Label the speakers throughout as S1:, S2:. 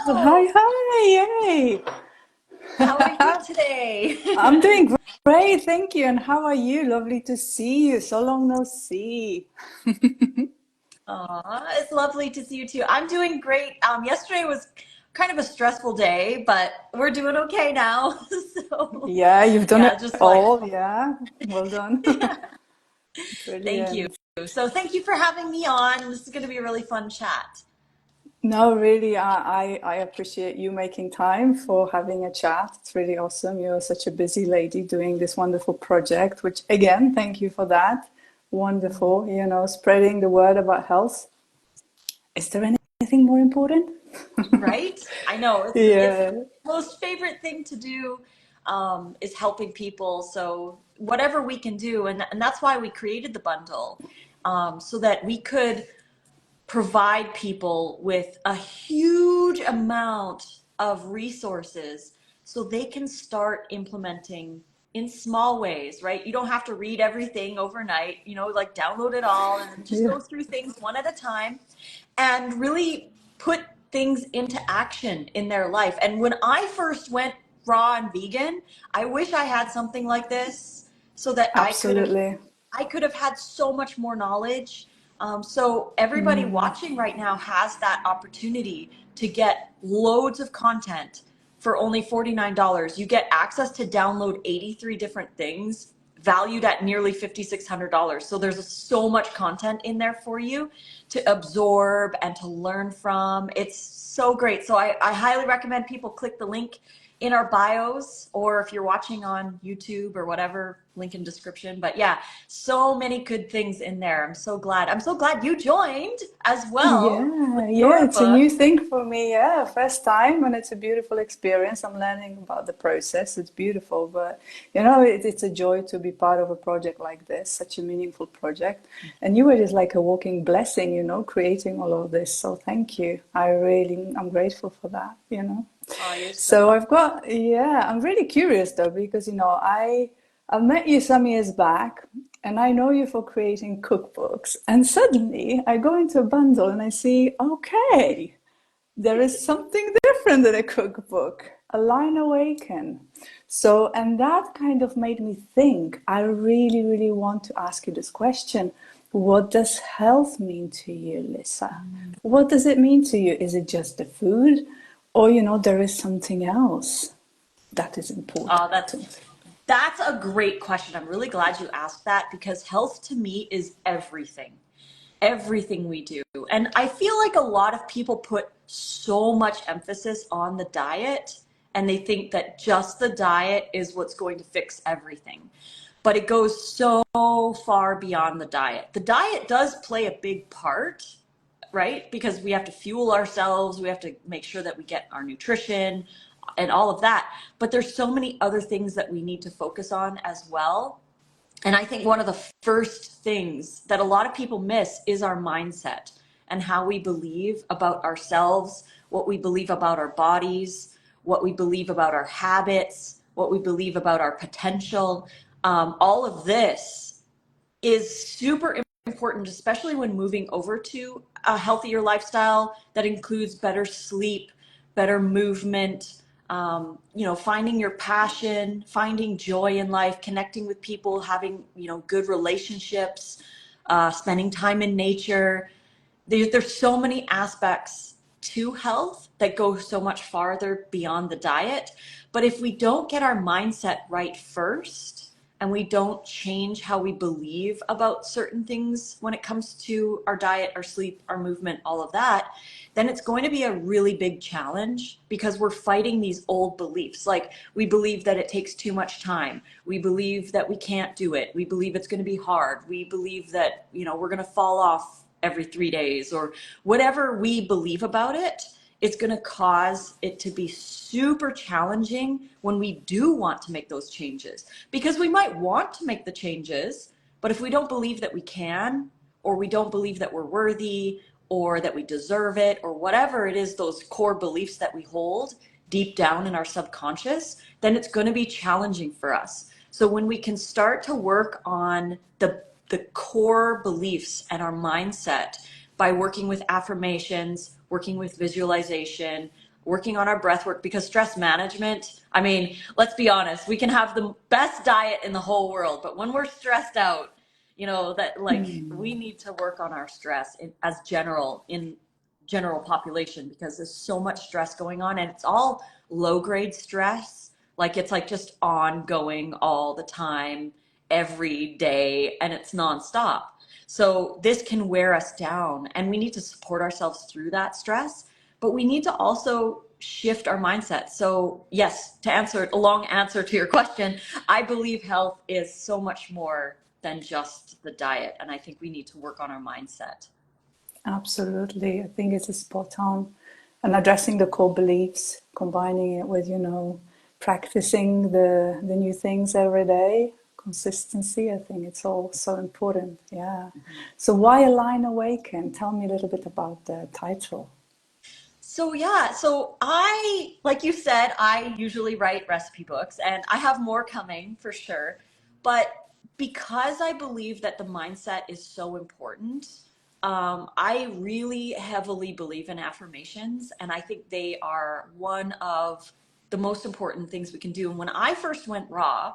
S1: Hi,
S2: Hello.
S1: hi, yay.
S2: How are you today?
S1: I'm doing great, thank you. And how are you? Lovely to see you. So long no see.
S2: Aw, it's lovely to see you too. I'm doing great. Yesterday was kind of a stressful day, but we're doing okay now. So,
S1: Yeah, you've done
S2: yeah,
S1: it
S2: just like,
S1: all. Yeah, well done.
S2: yeah, thank you.
S1: Brilliant.
S2: So, thank you for having me on. This is going to be a really fun chat.
S1: No, really, I appreciate you making time for having a chat. It's really awesome. You're such a busy lady doing this wonderful project, which again, thank you for that. Wonderful, spreading the word about health. Is there anything more important?
S2: Right? I know it's
S1: Yeah.
S2: my most favorite thing to do is helping people. So whatever we can do, and that's why we created the bundle, so that we could provide people with a huge amount of resources so they can start implementing in small ways, right? You don't have to read everything overnight, like download it all and just
S1: Yeah.
S2: go through things one at a time and really put things into action in their life. And when I first went raw and vegan, I wish I had something like this so that
S1: Absolutely.
S2: I could have had so much more knowledge. So everybody watching right now has that opportunity to get loads of content for only $49. You get access to download 83 different things valued at nearly $5,600. So there's so much content in there for you to absorb and to learn from. It's so great. So I highly recommend people click the link in our bios, or if you're watching on YouTube or whatever, link in description. But yeah, so many good things in there. I'm so glad you joined as well with
S1: Yeah, yeah,
S2: your
S1: it's a
S2: book.
S1: new thing for me. Yeah, first time, and it's a beautiful experience. I'm learning about the process. It's beautiful, but it's a joy to be part of a project like this, such a meaningful project. And you were just like a walking blessing, creating all of this. So thank you. I'm grateful for that.
S2: Oh, you're so
S1: So
S2: welcome.
S1: yeah, I'm really curious though, because I met you some years back and I know you for creating cookbooks. And suddenly I go into a bundle and I see, okay, there is something different than a cookbook, Align Awaken. So, and that kind of made me think, I really, really want to ask you this question. What does health mean to you, Lissa? What does it mean to you? Is it just the food? Or, there is something else that is
S2: Oh, that's
S1: important.
S2: that's a great question. I'm really glad you asked that because health to me is everything. Everything we do. And I feel like a lot of people put so much emphasis on the diet and they think that just the diet is what's going to fix everything. But it goes so far beyond the diet. The diet does play a big part, right? Because we have to fuel ourselves, we have to make sure that we get our nutrition and all of that. But there's so many other things that we need to focus on as well. And I think one of the first things that a lot of people miss is our mindset and how we believe about ourselves, what we believe about our bodies, what we believe about our habits, what we believe about our potential. All of this is super important, especially when moving over to a healthier lifestyle that includes better sleep, better movement, finding your passion, finding joy in life, connecting with people, having, good relationships, spending time in nature. There's so many aspects to health that go so much farther beyond the diet. But if we don't get our mindset right first, and we don't change how we believe about certain things when it comes to our diet, our sleep, our movement, all of that, then it's going to be a really big challenge because we're fighting these old beliefs. Like we believe that it takes too much time. We believe that we can't do it. We believe it's going to be hard. We believe that, we're going to fall off every 3 days or whatever we believe about it. It's going to cause it to be super challenging when we do want to make those changes because we might want to make the changes, but if we don't believe that we can, or we don't believe that we're worthy, or that we deserve it, or whatever it is, those core beliefs that we hold deep down in our subconscious, then it's going to be challenging for us. So when we can start to work on the core beliefs and our mindset by working with affirmations, working with visualization, working on our breath work, because stress management, I mean, let's be honest, we can have the best diet in the whole world, but when we're stressed out, you know, that like we need to work on our stress in general population, because there's so much stress going on, and it's all low grade stress. Like it's like just ongoing all the time, every day, and it's nonstop. So this can wear us down, and we need to support ourselves through that stress, but we need to also shift our mindset. So yes, to answer a long answer to your question, I believe health is so much more than just the diet, and I think we need to work on our mindset.
S1: Absolutely. I think it's a spot on. And addressing the core beliefs, combining it with, practicing the new things every day, consistency, I think it's all so important. Yeah. So why Align Awaken? Tell me a little bit about the title.
S2: So yeah, so I, like you said, I usually write recipe books, and I have more coming for sure. But because I believe that the mindset is so important, I really heavily believe in affirmations, and I think they are one of the most important things we can do. And when I first went raw,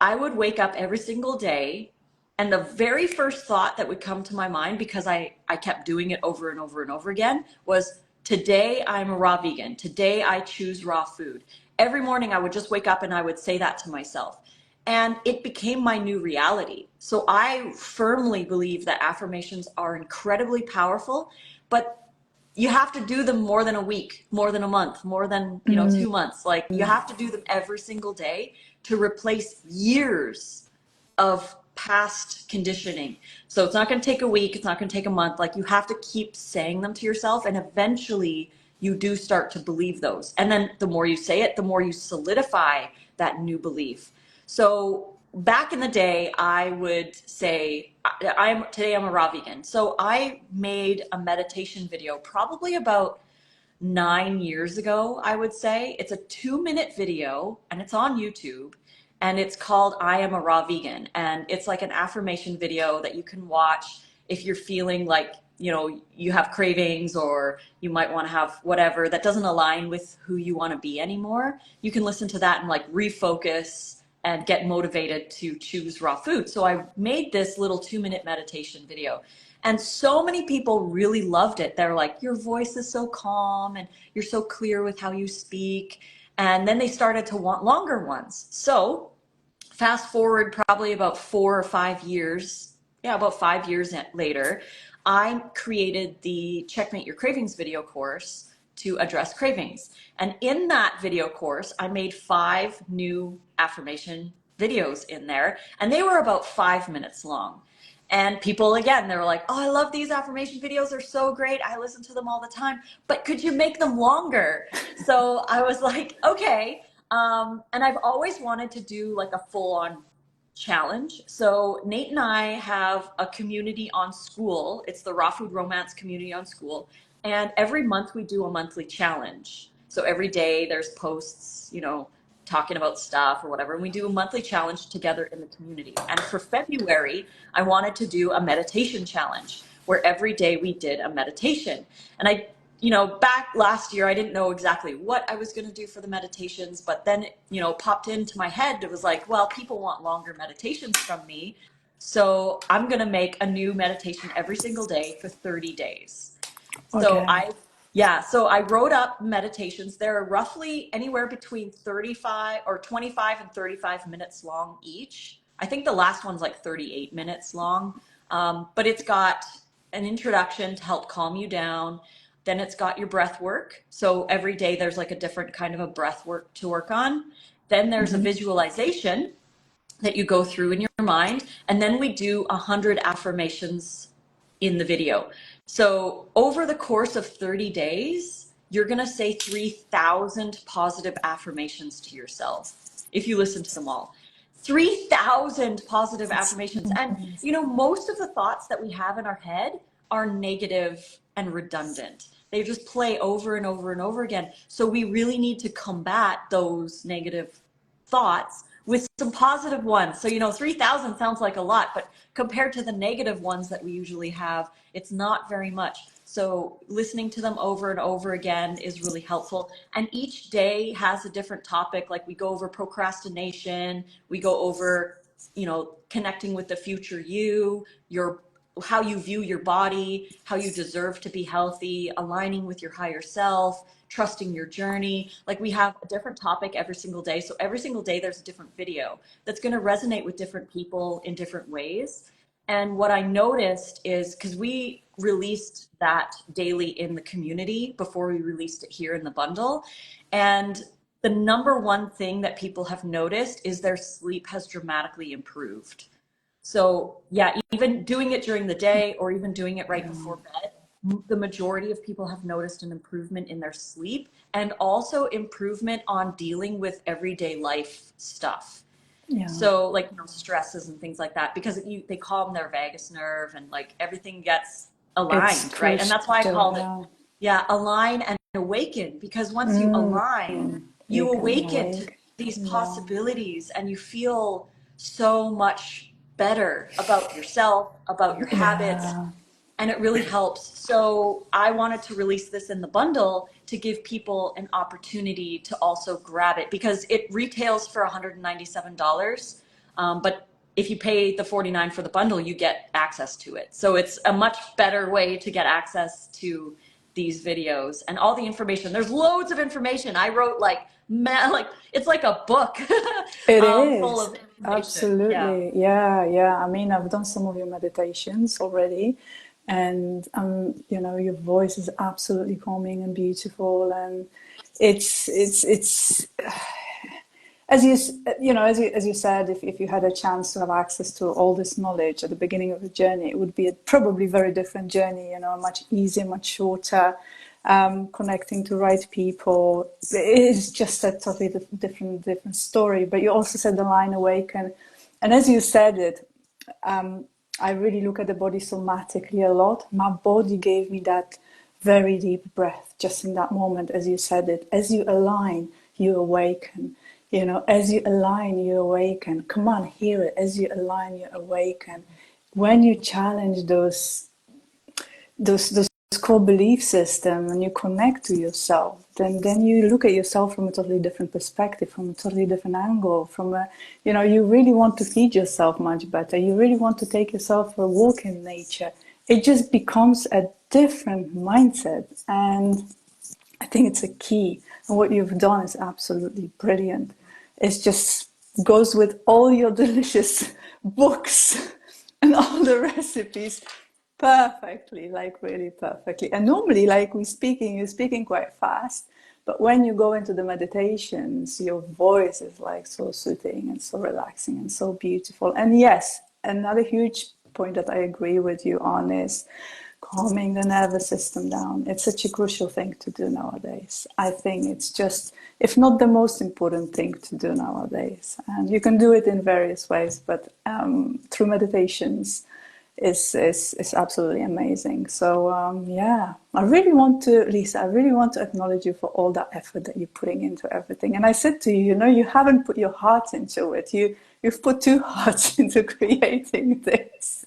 S2: I would wake up every single day, and the very first thought that would come to my mind, because I kept doing it over and over and over again, was today I'm a raw vegan. Today I choose raw food. Every morning I would just wake up and I would say that to myself. And it became my new reality. So I firmly believe that affirmations are incredibly powerful, but you have to do them more than a week, more than a month, more than, 2 months. Like you have to do them every single day to replace years of past conditioning. So it's not going to take a week, it's not going to take a month. Like you have to keep saying them to yourself, and eventually you do start to believe those. And then the more you say it, the more you solidify that new belief. So back in the day, I would say, today I'm a raw vegan. So I made a meditation video probably about 9 years ago, I would say. It's a 2-minute video, and it's on YouTube, and it's called I Am a Raw Vegan. And it's like an affirmation video that you can watch if you're feeling like, you have cravings, or you might want to have whatever that doesn't align with who you want to be anymore. You can listen to that and like refocus and get motivated to choose raw food. So I made this little 2-minute meditation video. And so many people really loved it. They're like, your voice is so calm and you're so clear with how you speak. And then they started to want longer ones. So fast forward probably about 4 or 5 years, about 5 years later, I created the Checkmate Your Cravings video course to address cravings. And in that video course, I made 5 new affirmation videos in there, and they were about 5 minutes long. And people, again, they were like, oh, I love these affirmation videos. They're so great. I listen to them all the time. But could you make them longer? So I was like, okay. And I've always wanted to do like a full-on challenge. So Nate and I have a community on School. It's the Raw Food Romance community on School. And every month we do a monthly challenge. So every day there's posts, talking about stuff or whatever. And we do a monthly challenge together in the community. And for February, I wanted to do a meditation challenge where every day we did a meditation. And back last year, I didn't know exactly what I was going to do for the meditations, but then, popped into my head. It was like, well, people want longer meditations from me. So I'm going to make a new meditation every single day for 30 days. So
S1: Okay.
S2: so I wrote up meditations. They're roughly anywhere between 25 and 35 minutes long each. I think the last one's like 38 minutes long. But it's got an introduction to help calm you down. Then it's got your breath work. So every day there's like a different kind of a breath work to work on. Then there's a visualization that you go through in your mind. And then we do 100 affirmations in the video. So over the course of 30 days, you're going to say 3,000 positive affirmations to yourself if you listen to them all. 3,000 positive affirmations. And, most of the thoughts that we have in our head are negative and redundant. They just play over and over and over again. So we really need to combat those negative thoughts with some positive ones. So, 3,000 sounds like a lot, but compared to the negative ones that we usually have, it's not very much. So listening to them over and over again is really helpful. And each day has a different topic. Like we go over procrastination, we go over, connecting with the future you, how you view your body, how you deserve to be healthy, aligning with your higher self, trusting your journey. Like we have a different topic every single day. So every single day there's a different video that's going to resonate with different people in different ways. And what I noticed is, because we released that daily in the community before we released it here in the bundle. And the number one thing that people have noticed is their sleep has dramatically improved. So yeah, even doing it during the day or even doing it right before bed, the majority of people have noticed an improvement in their sleep and also improvement on dealing with everyday life stuff.
S1: Yeah.
S2: So like, stresses and things like that, because they calm their vagus nerve and like everything gets
S1: It's
S2: aligned, right? And that's why I
S1: crucial.
S2: called it, yeah, align and awaken, because once you align,
S1: You
S2: you
S1: can
S2: awaken to
S1: awake.
S2: these
S1: Yeah.
S2: possibilities and you feel so much better about yourself, about your habits,
S1: Yeah.
S2: and it really helps. So I wanted to release this in the bundle to give people an opportunity to also grab it, because it retails for $197. But if you pay the $49 for the bundle, you get access to it. So it's a much better way to get access to these videos and all the information. There's loads of information. I wrote like it's like a book
S1: It
S2: full
S1: is.
S2: of information. Yeah.
S1: Absolutely. Yeah, yeah. I mean, I've done some of your meditations already, and your voice is absolutely calming and beautiful, and it's as you said, if you had a chance to have access to all this knowledge at the beginning of the journey, it would be a probably very different journey, much easier, much shorter, connecting to right people. It is just a totally different story. But you also said the line awaken, and as you said it, I really look at the body somatically a lot. My body gave me that very deep breath just in that moment, as you said it. As you align, you awaken. As you align, you awaken. Come on, hear it. As you align, you awaken. When you challenge those core belief system and you connect to yourself, then you look at yourself from a totally different perspective, from a totally different angle, you really want to feed yourself much better. You really want to take yourself for a walk in nature. It just becomes a different mindset. And I think it's a key. And what you've done is absolutely brilliant. It just goes with all your delicious books and all the recipes perfectly, like really perfectly. And normally, like you're speaking quite fast, but when you go into the meditations, your voice is like so soothing and so relaxing and so beautiful. And yes, another huge point that I agree with you on is calming the nervous system down. It's such a crucial thing to do nowadays. I think it's just, if not the most important thing to do nowadays. And you can do it in various ways, but through meditations is absolutely amazing. So yeah, Lissa, I really want to acknowledge you for all that effort that you're putting into everything. And I said to you, you haven't put your heart into it. You've put two hearts into creating this.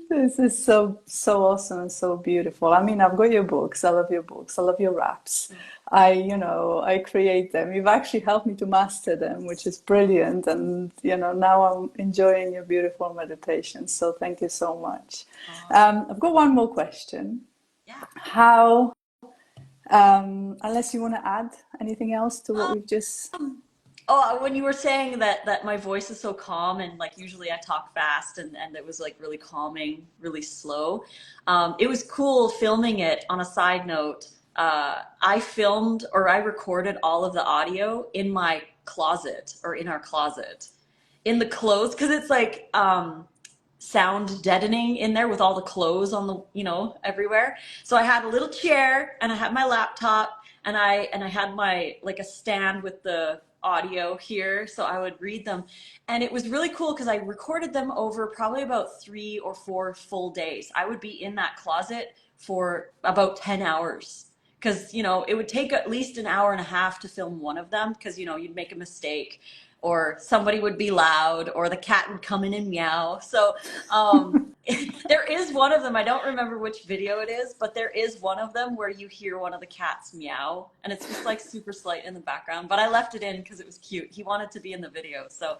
S1: This is so awesome and so beautiful. I mean, I've got your books. I love your books. I love your raps. I create them. You've actually helped me to master them, which is brilliant. And now I'm enjoying your beautiful meditation. So thank you so much. I've got one more question.
S2: Yeah.
S1: How, unless you want to add anything else to what we've just.
S2: Oh, when you were saying that my voice is so calm, and like usually I talk fast, and it was like really calming, really slow. It was cool filming it. On a side note, I filmed or I recorded all of the audio in my closet, or in our closet, in the clothes, because it's like sound deadening in there with all the clothes on the, everywhere. So I had a little chair and I had my laptop, and I had my, like, a stand with the audio here, so I would read them. And it was really cool because I recorded them over probably about 3 or 4 full days. I would be in that closet for about 10 hours, because it would take at least an hour and a half to film one of them, because you'd make a mistake, or somebody would be loud, or the cat would come in and meow. So there is one of them, I don't remember which video it is, but there is one of them where you hear one of the cats meow, and it's just like super slight in the background, but I left it in because it was cute. He wanted to be in the video. So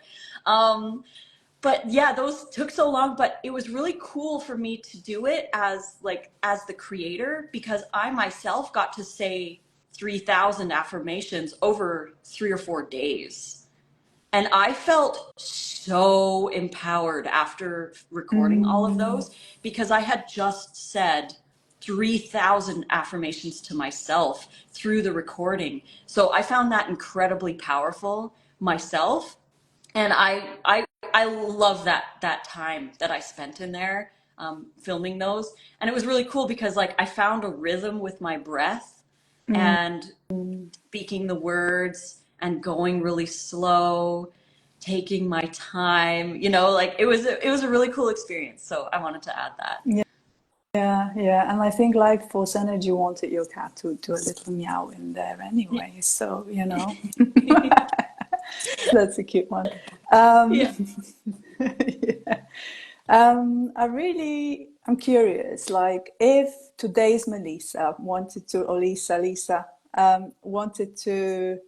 S2: but yeah, those took so long, but it was really cool for me to do it as the creator, because I myself got to say 3,000 affirmations over 3 or 4 days. And I felt so empowered after recording all of
S1: Mm.
S2: those, because I had just said 3,000 affirmations to myself through the recording. So I found that incredibly powerful myself. And I love that time that I spent in there, filming those. And it was really cool because like I found a rhythm with my breath
S1: Mm.
S2: and speaking the words and going really slow, taking my time, like it was a really cool experience. So I wanted to add that.
S1: Yeah, yeah. And I think like for Senate, you wanted your cat to do a little meow in there anyway. So, that's a cute one.
S2: Yeah.
S1: Yeah. I'm curious, like if today's Melissa wanted to, or Lissa, wanted to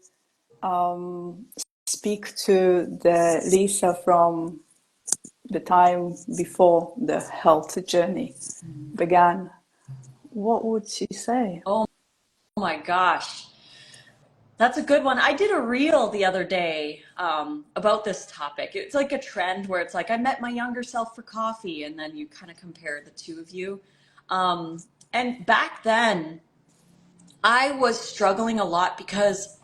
S1: speak to the Lissa from the time before the health journey began, what would she say?
S2: Oh my gosh. That's a good one. I did a reel the other day about this topic. It's like a trend where it's like, I met my younger self for coffee, and then you kind of compare the two of you. And back then, I was struggling a lot because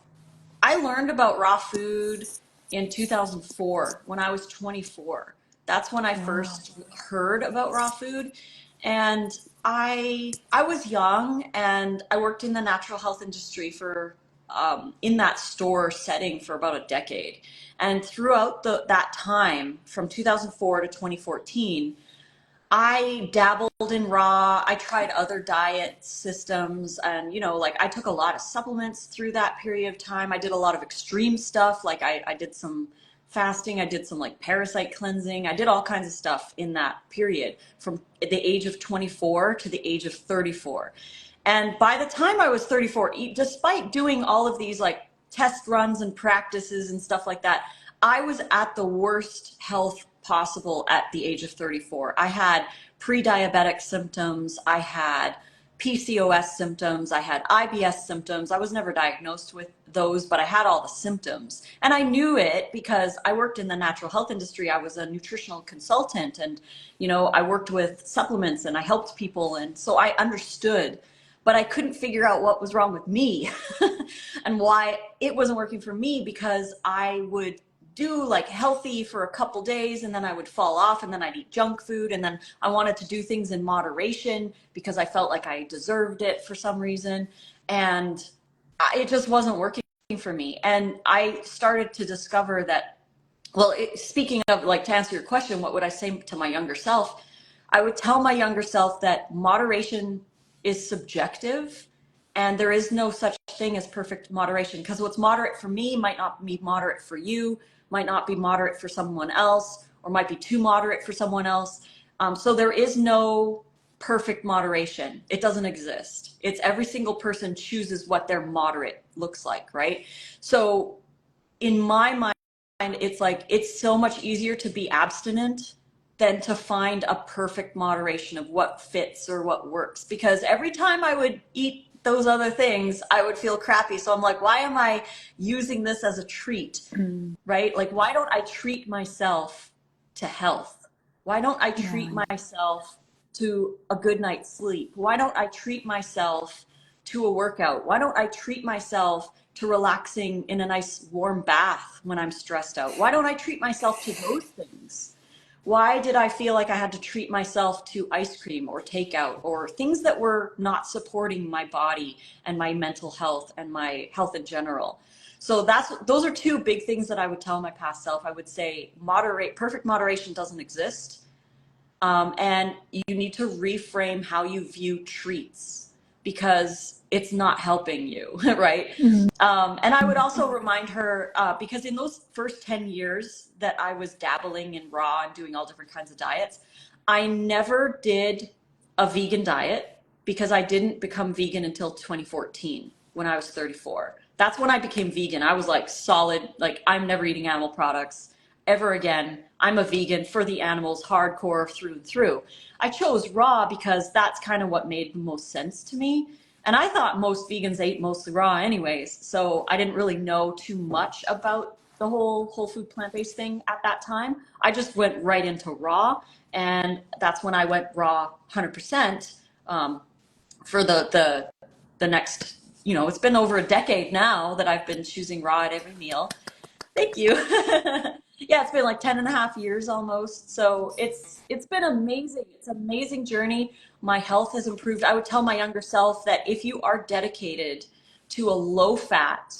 S2: I learned about raw food in 2004 when I was 24. That's when I
S1: Wow.
S2: first heard about raw food. And I was young, and I worked in the natural health industry for in that store setting for about a decade. And throughout that time from 2004 to 2014, I dabbled in raw. I tried other diet systems, and like I took a lot of supplements through that period of time. I did a lot of extreme stuff. Like I did some fasting. I did some like parasite cleansing. I did all kinds of stuff in that period from the age of 24 to the age of 34. And by the time I was 34, despite doing all of these like test runs and practices and stuff like that, I was at the worst health possible at the age of 34. I had pre-diabetic symptoms. I had PCOS symptoms. I had IBS symptoms. I was never diagnosed with those, but I had all the symptoms. And I knew it because I worked in the natural health industry. I was a nutritional consultant, and, I worked with supplements and I helped people. And so I understood, but I couldn't figure out what was wrong with me and why it wasn't working for me, because I would do like healthy for a couple days and then I would fall off, and then I'd eat junk food, and then I wanted to do things in moderation because I felt like I deserved it for some reason, and it just wasn't working for me. And I started to discover that, well, speaking of, like, to answer your question, what would I say to my younger self? I would tell my younger self that moderation is subjective, and there is no such thing as perfect moderation, because what's moderate for me might not be moderate for you, might not be moderate for someone else, or might be too moderate for someone else. So there is no perfect moderation. It doesn't exist. It's every single person chooses what their moderate looks like, right? So in my mind, it's like it's so much easier to be abstinent than to find a perfect moderation of what fits or what works, because every time I would eat those other things, I would feel crappy. So I'm like, why am I using this as a treat?
S1: Mm.
S2: Right? Like, why don't I treat myself to health? Why don't I treat
S1: Yeah.
S2: myself to a good night's sleep? Why don't I treat myself to a workout? Why don't I treat myself to relaxing in a nice warm bath when I'm stressed out? Why don't I treat myself to those things? Why did I feel like I had to treat myself to ice cream or takeout or things that were not supporting my body and my mental health and my health in general? So those are two big things that I would tell my past self. I would say perfect moderation doesn't exist. And you need to reframe how you view treats, because it's not helping you, right? And I would also remind her, because in those first 10 years that I was dabbling in raw and doing all different kinds of diets, I never did a vegan diet because I didn't become vegan until 2014 when I was 34. That's when I became vegan. I was like solid, like I'm never eating animal products ever again. I'm a vegan for the animals, hardcore through and through. I chose raw because that's kind of what made the most sense to me. And I thought most vegans ate mostly raw anyways. So I didn't really know too much about the whole food plant-based thing at that time. I just went right into raw. And that's when I went raw 100% for the next, it's been over a decade now that I've been choosing raw at every meal. Thank you. Yeah, it's been like 10 and a half years almost. So it's been amazing. It's an amazing journey. My health has improved. I would tell my younger self that if you are dedicated to a low fat,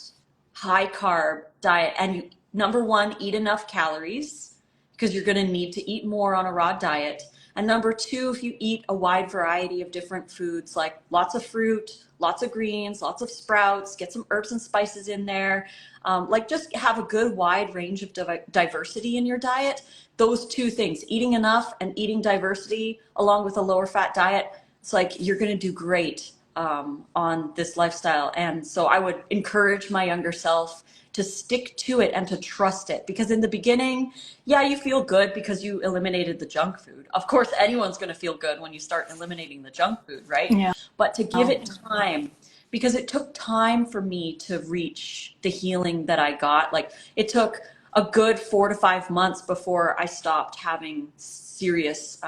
S2: high carb diet, and you, number one, eat enough calories, because you're going to need to eat more on a raw diet. And number two, if you eat a wide variety of different foods, like lots of fruit, lots of greens, lots of sprouts, get some herbs and spices in there, like just have a good wide range of diversity in your diet. Those two things, eating enough and eating diversity along with a lower fat diet, it's like you're going to do great on this lifestyle. And so I would encourage my younger self to stick to it and to trust it, because in the beginning, yeah, you feel good because you eliminated the junk food. Of course, anyone's going to feel good when you start eliminating the junk food, right?
S1: Yeah.
S2: But to give it time, because it took time for me to reach the healing that I got. Like it took a good 4 to 5 months before I stopped having serious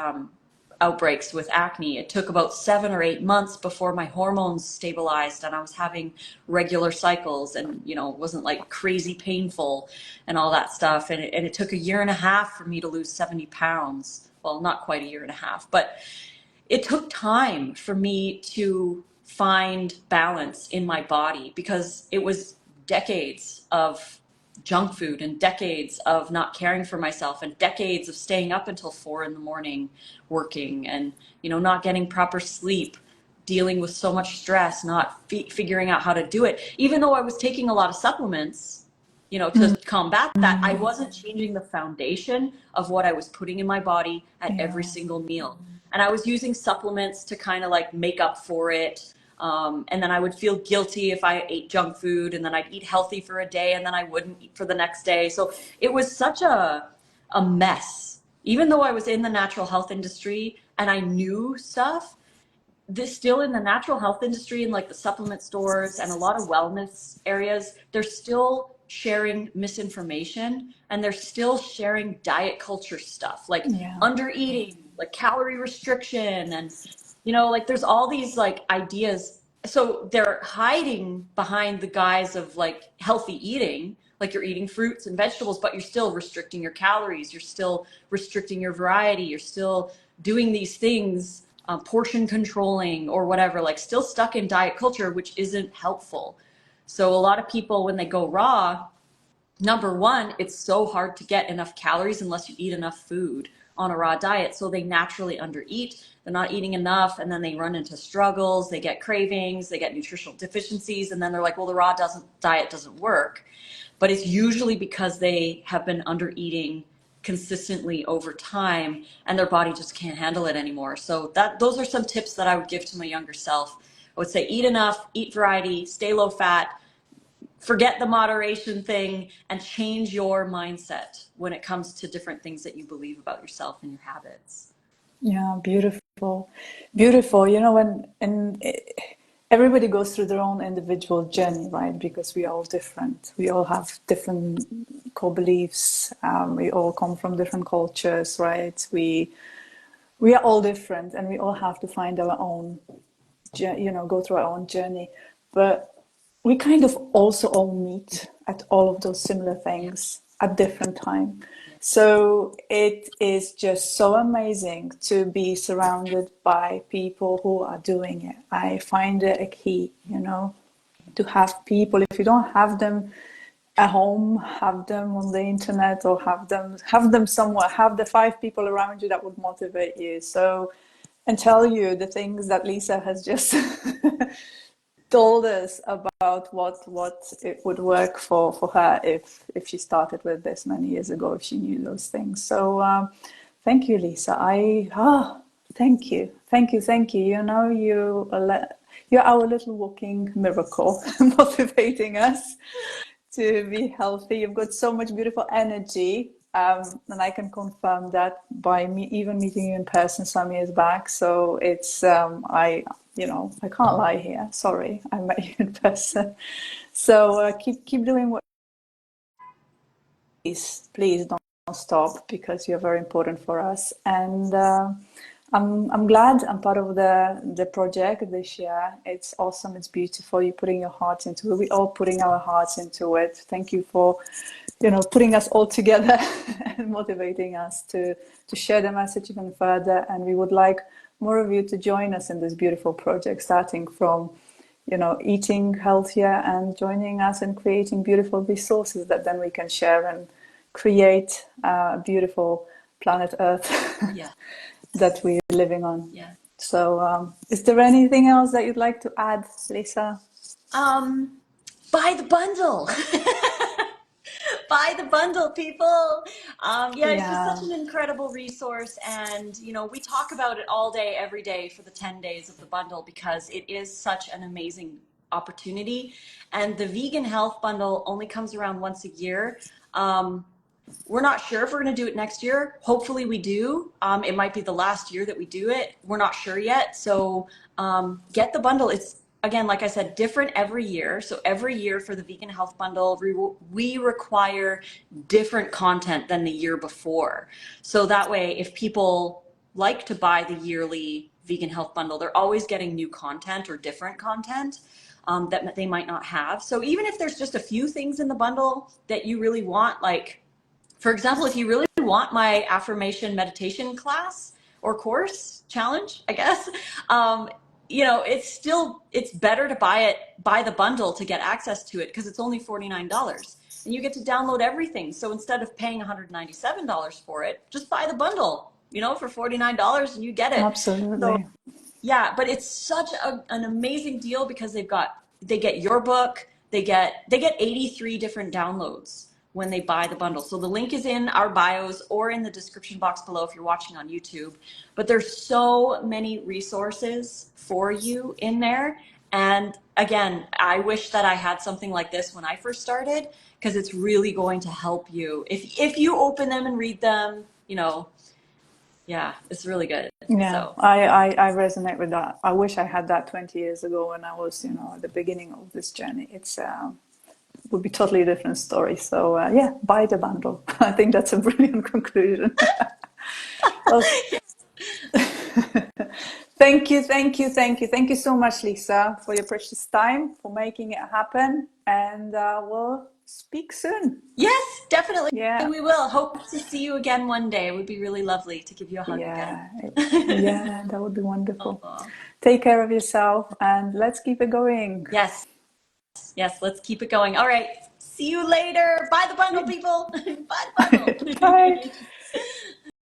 S2: outbreaks with acne. It took about 7 or 8 months before my hormones stabilized and I was having regular cycles and, it wasn't like crazy painful and all that stuff. And it took 1.5 years for me to lose 70 pounds. Well, not quite 1.5 years, but it took time for me to find balance in my body because it was decades of junk food and decades of not caring for myself and decades of staying up until 4 a.m. working and, not getting proper sleep, dealing with so much stress, not figuring out how to do it. Even though I was taking a lot of supplements, to combat that, I wasn't changing the foundation of what I was putting in my body at every single meal. And I was using supplements to kind of like make up for it. And then I would feel guilty if I ate junk food, and then I'd eat healthy for a day and then I wouldn't eat for the next day. So it was such a mess. Even though I was in the natural health industry and I knew stuff, this still in the natural health industry and like the supplement stores and a lot of wellness areas, they're still sharing misinformation and they're still sharing diet culture stuff like under eating, like calorie restriction, and like there's all these like ideas. So they're hiding behind the guise of like healthy eating, like you're eating fruits and vegetables, but you're still restricting your calories, you're still restricting your variety, you're still doing these things, portion controlling or whatever, like still stuck in diet culture, which isn't helpful. So a lot of people, when they go raw, number one, it's so hard to get enough calories unless you eat enough food on a raw diet. So they naturally undereat, they're not eating enough, and then they run into struggles, they get cravings, they get nutritional deficiencies, and then they're like, well, the raw diet doesn't work. But it's usually because they have been undereating consistently over time and their body just can't handle it anymore. So those are some tips that I would give to my younger self. I would say eat enough, eat variety, stay low fat, forget the moderation thing, and change your mindset when it comes to different things that you believe about yourself and your habits.
S1: Yeah, beautiful. Beautiful. Everybody goes through their own individual journey, right? Because we are all different. We all have different core beliefs. We all come from different cultures, right? We are all different, and we all have to find our own, go through our own journey. But we kind of also all meet at all of those similar things at different time. So it is just so amazing to be surrounded by people who are doing it. I find it a key, to have people. If you don't have them at home, have them on the internet, or have them somewhere. Have the 5 people around you that would motivate you. So, and tell you the things that Lissa has just told us about what it would work for her if she started with this many years ago, if she knew those things. So thank you, Lissa. Thank you, thank you, thank you. You know, you're our little walking miracle, motivating us to be healthy. You've got so much beautiful energy. And I can confirm that by me even meeting you in person some years back. So it's I can't lie here. Sorry, I met you in person. So keep doing what. Please don't stop, because you're very important for us. And I'm glad I'm part of the project this year. It's awesome. It's beautiful. You're putting your heart into it. We're all putting our hearts into it. Thank you for, putting us all together and motivating us to share the message even further. And we would like more of you to join us in this beautiful project, starting from, eating healthier and joining us and creating beautiful resources that then we can share and create a beautiful planet Earth.
S2: Yeah.
S1: That we're living on.
S2: Yeah.
S1: So, is there anything else that you'd like to add, Lissa?
S2: Buy the bundle. Buy the bundle, people. It's just such
S1: Yeah,
S2: an incredible resource. And, we talk about it all day, every day for the 10 days of the bundle, because it is such an amazing opportunity. And the vegan health bundle only comes around once a year. We're not sure if we're going to do it next year. Hopefully we do. It might be the last year that we do it. We're not sure yet. So get the bundle. It's, again, like I said, different every year. So every year for the vegan health bundle, we require different content than the year before. So that way, if people like to buy the yearly vegan health bundle, they're always getting new content or different content. That they might not have. So even if there's just a few things in the bundle that you really want, like, for example, if you really want my affirmation meditation class or course challenge, I guess, it's better to buy the bundle to get access to it, because it's only $49 and you get to download everything. So instead of paying $197 for it, just buy the bundle, for $49 and you get it. So
S1: absolutely.
S2: yeah, but it's such an amazing deal, because they get your book, they get 83 different downloads when they buy the bundle. So the link is in our bios or in the description box below if you're watching on YouTube. But there's so many resources for you in there. And again, I wish that I had something like this when I first started, because it's really going to help you if you open them and read them. Yeah, it's really good.
S1: Yeah,
S2: So
S1: I resonate with that. I wish I had that 20 years ago when I was, at the beginning of this journey. It's would be totally different story. So yeah, buy the bundle. I think that's a brilliant conclusion. Well, thank you, thank you, thank you, thank you so much, Lissa, for your precious time, for making it happen, and we'll speak soon.
S2: yes, definitely.
S1: Yeah,
S2: We will. Hope to see you again one day. It would be really lovely to give you a hug again.
S1: yeah, yeah, that would be wonderful.
S2: Aw.
S1: Take care of yourself, and let's keep it going.
S2: Yes, yes, let's keep it going. All right. See you later. Buy the bundle, people. Buy the
S1: Bye.
S2: bundle.